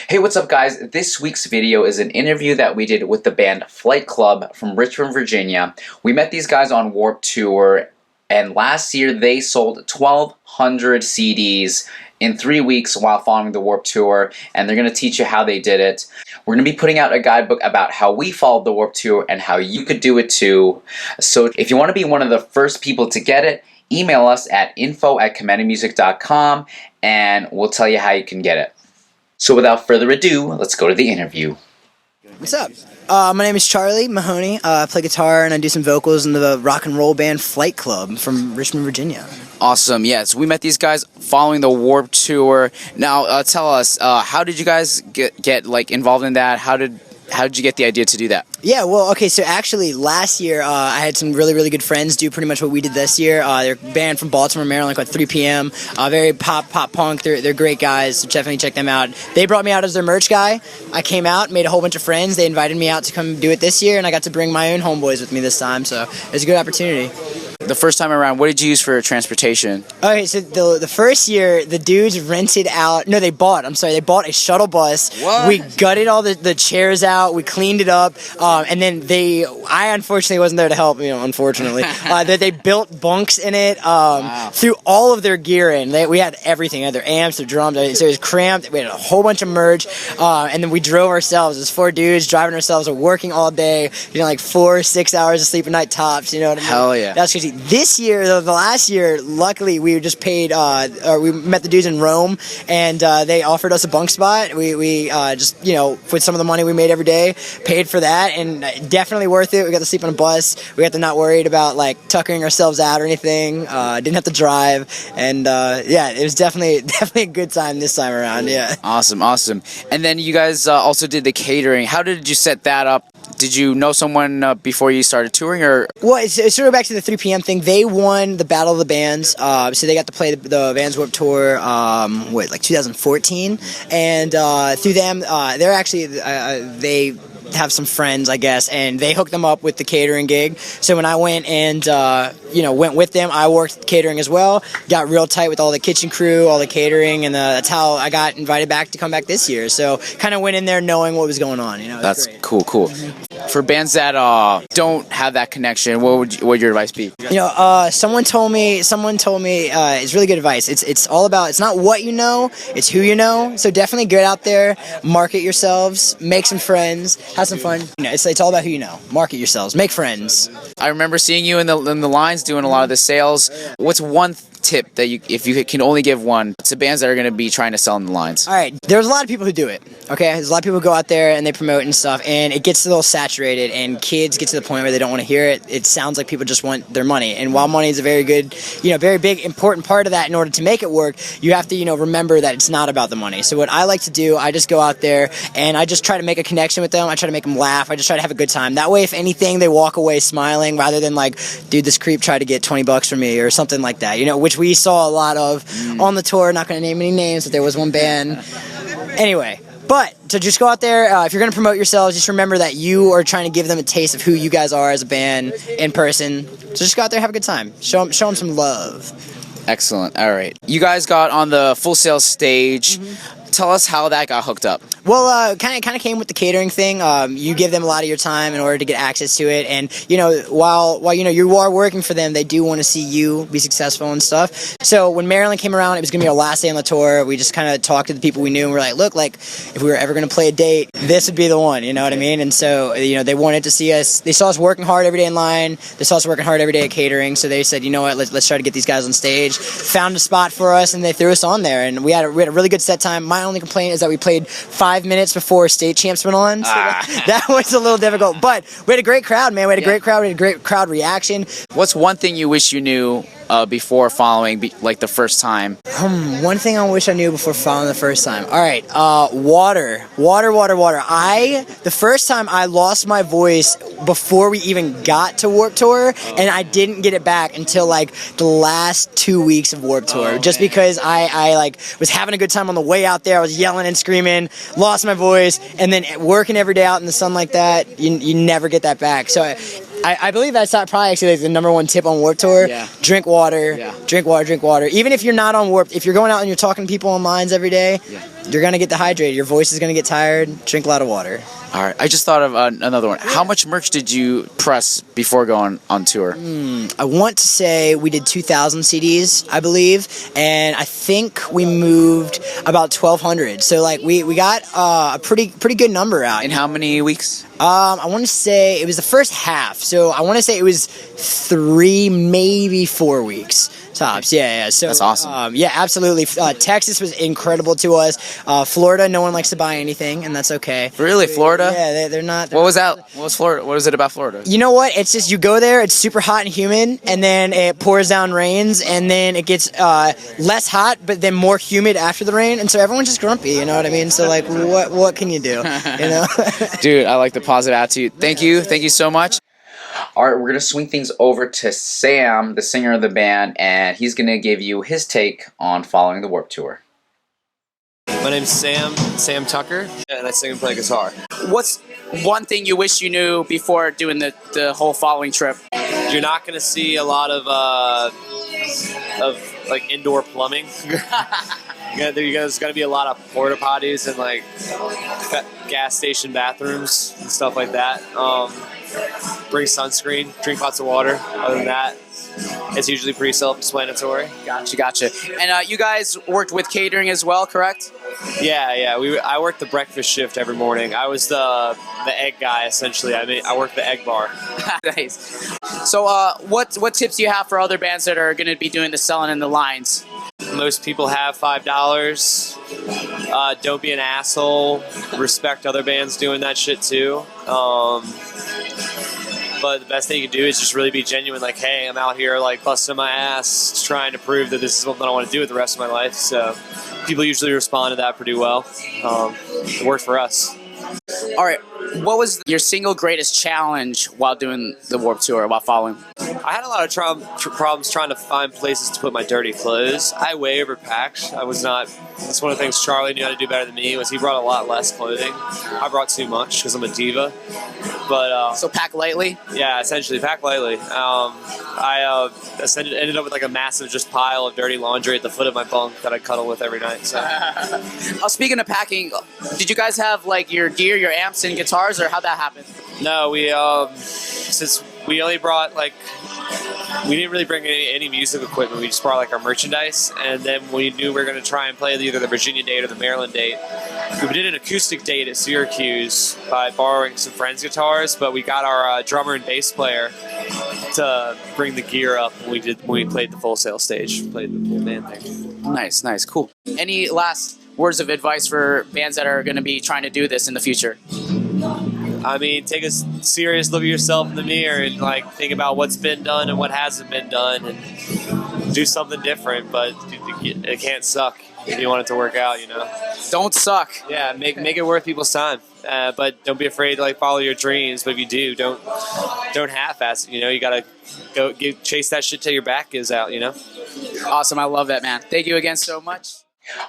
Hey, what's up guys? This week's video is an interview that we did with the band Flight Club from Richmond, Virginia. We met these guys on Warped Tour, and last year they sold 1,200 CDs in 3 weeks while following the Warped Tour, and they're going to teach you how they did it. We're going to be putting out a guidebook about how we followed the Warped Tour and how you could do it too. So if you want to be one of the first people to get it, email us at info@commandermusic.com and we'll tell you how you can get it. So without further ado, let's go to the interview. What's up? My name is Charlie Mahoney. I play guitar and I do some vocals in the rock and roll band Flight Club from Richmond, Virginia. Awesome. Yes, we met these guys following the Warped Tour. Now, tell us, how did you guys get like involved in that? How did you get the idea to do that? Yeah, well, okay, so actually last year I had some really good friends do pretty much what we did this year. They're a band from Baltimore, Maryland, like 3 p.m. Very pop punk. They're great guys, so definitely check them out. They brought me out as their merch guy. I came out, made a whole bunch of friends. They invited me out to come do it this year, and I got to bring my own homeboys with me this time, so it was a good opportunity. The first time around, what did you use for transportation? Okay, so the first year, the dudes rented out, no, they bought a shuttle bus. What? We gutted all the chairs out, we cleaned it up, and then I unfortunately wasn't there to help, unfortunately. They built bunks in it, Wow. threw all of their gear in. We had everything, their amps, their drums, so it was cramped. We had a whole bunch of merch, and then we drove ourselves. It was 4 dudes driving ourselves, working all day, like 4-6 hours of sleep a night tops, you know what I mean? Hell yeah. That's crazy. This year, the last year, luckily we just paid, we met the dudes in Rome, and they offered us a bunk spot. We just, with some of the money we made every day, paid for that, and definitely worth it. We got to sleep on a bus. We got to not worried about, like, tuckering ourselves out or anything. Didn't have to drive, and, yeah, it was definitely a good time this time around, yeah. Awesome. And then you guys also did the catering. How did you set that up? Did you know someone before you started touring, or? Well, it's sort of back to the 3 p.m. thing. They won the Battle of the Bands, so they got to play the Vans Warped Tour, 2014, and through them, they're actually, they have some friends, I guess, and they hooked them up with the catering gig. So when I went and went with them, I worked catering as well. Got real tight with all the kitchen crew, all the catering, and that's how I got invited back to come back this year. So kind of went in there knowing what was going on. That's great. Cool. Mm-hmm. For bands that don't have that connection, what would your advice be? Someone told me it's really good advice. It's all about, it's not what you know, it's who you know. So definitely get out there, market yourselves, make some friends, have some fun. It's all about who you know. Market yourselves, make friends. I remember seeing you in the lines doing a lot of the sales. What's one tip that if you can only give one to bands that are going to be trying to sell in the lines? All right, there's a lot of people who do it. Okay, there's a lot of people who go out there and they promote and stuff, and it gets a little saturated, and kids get to the point where they don't want to hear it. It sounds like people just want their money, and while money is a very good, very big, important part of that, in order to make it work, you have to, remember that it's not about the money. So what I like to do, I just go out there and I just try to make a connection with them. I try to make them laugh. I just try to have a good time. That way, if anything, they walk away smiling rather than like, dude, this creep tried to get $20 from me or something like that. Which we saw a lot of on the tour. Not going to name any names, but there was one band. Anyway. But, so just go out there, if you're going to promote yourselves, just remember that you are trying to give them a taste of who you guys are as a band in person. So just go out there, have a good time. Show them some love. Excellent. All right. You guys got on the Full Sail stage. Mm-hmm. Tell us how that got hooked up. Well, kind of came with the catering thing. You give them a lot of your time in order to get access to it, and while you are working for them, they do want to see you be successful and stuff. So when Maryland came around, it was gonna be our last day on the tour. We just kind of talked to the people we knew, and we're like, look, like if we were ever gonna play a date, this would be the one. You know what I mean? And so they wanted to see us. They saw us working hard every day in line. They saw us working hard every day at catering. So they said, you know what, let's try to get these guys on stage. Found a spot for us, and they threw us on there, and we had a really good set time. My only complaint is that we played 5 minutes before State Champs went on, so that was a little difficult. But we had a great crowd, man. We had a great crowd. We had a great crowd reaction. What's one thing you wish you knew before following, like the first time? One thing I wish I knew before following the first time. All right, water. The first time I lost my voice before we even got to Warped Tour, and I didn't get it back until like the last 2 weeks of Warped Tour, just because I like was having a good time on the way out there. I was yelling and screaming, lost my voice, and then working every day out in the sun like that, you never get that back. So I believe that's probably actually like the #1 tip on Warped Tour. Yeah. Drink water. Yeah. Drink water. Drink water. Even if you're not on Warped, if you're going out and you're talking to people on lines every day, you're gonna get dehydrated. Your voice is gonna get tired. Drink a lot of water. All right. I just thought of another one. How much merch did you press before going on tour? I want to say we did 2,000 CDs, I believe, and I think we moved about 1,200. So like we got a pretty good number out. In how many weeks? I want to say it was the first half. So I want to say it was 3, maybe 4 weeks tops. Yeah. So That's awesome. Yeah, absolutely. Texas was incredible to us. Florida, no one likes to buy anything, and that's okay. Really, Florida? Yeah, they're not. What was that? What was Florida? What was it about Florida? You know what? It's just you go there, it's super hot and humid, and then it pours down rains, and then it gets less hot, but then more humid after the rain, and so everyone's just grumpy. You know what I mean? So like, what can you do? You know? Dude, I like the positive attitude. Thank you so much. All right, we're going to swing things over to Sam, the singer of the band, and he's going to give you his take on following the Warped Tour. My name's Sam Tucker, and I sing and play guitar. What's one thing you wish you knew before doing the whole following trip? You're not going to see a lot of like indoor plumbing. There's going to be a lot of porta potties and like gas station bathrooms and stuff like that. Bring sunscreen, drink lots of water. Other than that, it's usually pretty self-explanatory. Gotcha. And you guys worked with catering as well, correct? Yeah. I worked the breakfast shift every morning. I was the egg guy essentially. I worked the egg bar. Nice. So, what tips do you have for other bands that are going to be doing the selling in the lines? Most people have $5. Don't be an asshole. Respect other bands doing that shit too. But the best thing you can do is just really be genuine. Like, hey, I'm out here like busting my ass, trying to prove that this is what I want to do with the rest of my life. So people usually respond to that pretty well. It worked for us. All right. What was your single greatest challenge while doing the Warped Tour, while following? I had a lot of problems trying to find places to put my dirty clothes. I way overpacked. That's one of the things Charlie knew how to do better than me, was he brought a lot less clothing. I brought too much because I'm a diva. But So pack lightly? Yeah, essentially, pack lightly. I ended up with like a massive just pile of dirty laundry at the foot of my bunk that I cuddle with every night. So. Speaking of packing, did you guys have like your gear, your amps and guitars, or how'd that happen? No, we since we only brought we didn't really bring any music equipment. We just brought like our merchandise, and then we knew we were going to try and play either the Virginia date or the Maryland date. We did an acoustic date at Syracuse by borrowing some friends' guitars, but we got our drummer and bass player to bring the gear up when we played the Full Sail stage, played the full band thing. Nice, cool. Any last words of advice for bands that are going to be trying to do this in the future? I mean, take a serious look at yourself in the mirror and like think about what's been done and what hasn't been done, and do something different. But it can't suck if you want it to work out, you know. Don't suck. Yeah, make it worth people's time. But don't be afraid to like follow your dreams. But if you do, don't half-ass it. You know, you gotta go chase that shit till your back gives out. You know. Awesome, I love that, man. Thank you again so much.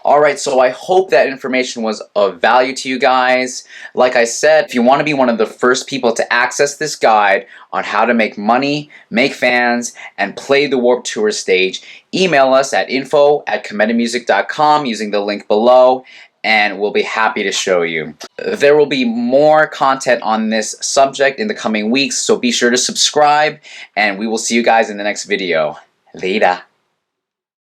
Alright, so I hope that information was of value to you guys. Like I said, if you want to be one of the first people to access this guide on how to make money, make fans, and play the Warped Tour stage, email us at info@comediamusic.com using the link below, and we'll be happy to show you. There will be more content on this subject in the coming weeks, so be sure to subscribe, and we will see you guys in the next video. Later.